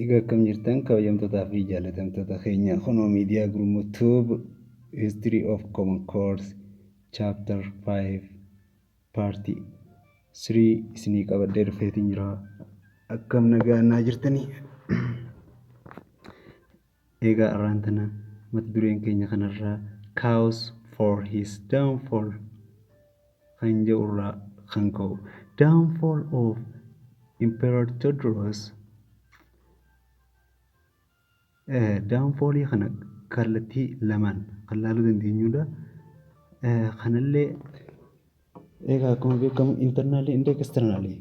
Egaa akkam jirtan kabajamtootaa fi jaallatamtoota keenya kunoo miidiyaa gurmuu Tube History of Common Course Chapter 5 Part 3 isinii qabadhee dhufeetiin jira. Akkam nagaa jirtanii? Egaa arraan tana mata dureen keenya kanarraa Cause for his downfall kan jedhurraa kan ka'u. Downfall of Emperor Theodorus. Downfallii kana kallattii lamaan kan laaluu dandeenyudha. Kanallee egaa akkuma beekamu internaally and externally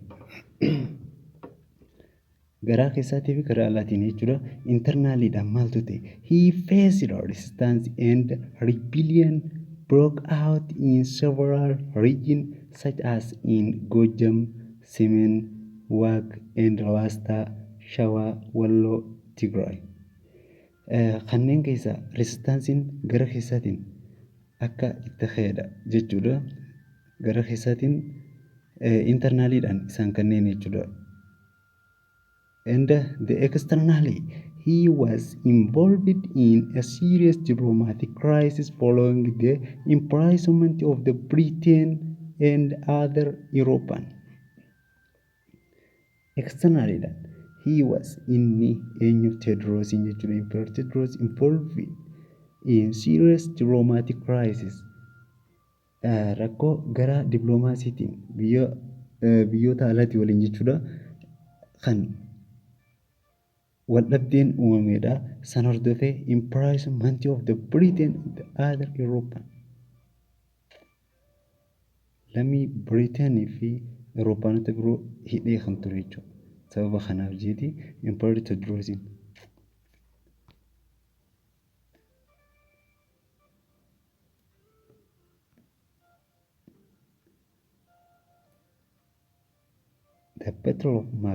garaa keessaatii fi karaa alaatiin jechuudha. Internaallyidhaan maaltu ta'e? He faced resistance and rebellion broke out in several regions such as in Gojam, Semen, Wag and Lasta, Shawa, Wallo, Tigray. Kanneen keessaa resistaansiin gara keessaatiin akka itti ka'edha jechuudha. Gara keessaatiin internaallyidhaan isaan kanneen jechuudha. And the externally, he was involved in a serious diplomatic crisis following the imprisonment of the Britain and other European. Externally, he was in Theodorus Emperor Theodorus involved in serious diplomatic crisis. Rakkoo gara diplomaasiitiin biyyoota alaatii waliin jechuudha kan waldhabdeen uumamedha. San hordofee imprisonment of the Britain and the other European. Lammii Biriiteenii fi Awurooppaanota biroo hidhee kan ture jechuudha. Sababa kanaaf jeeti Emperor Theodorosiin. The Battle of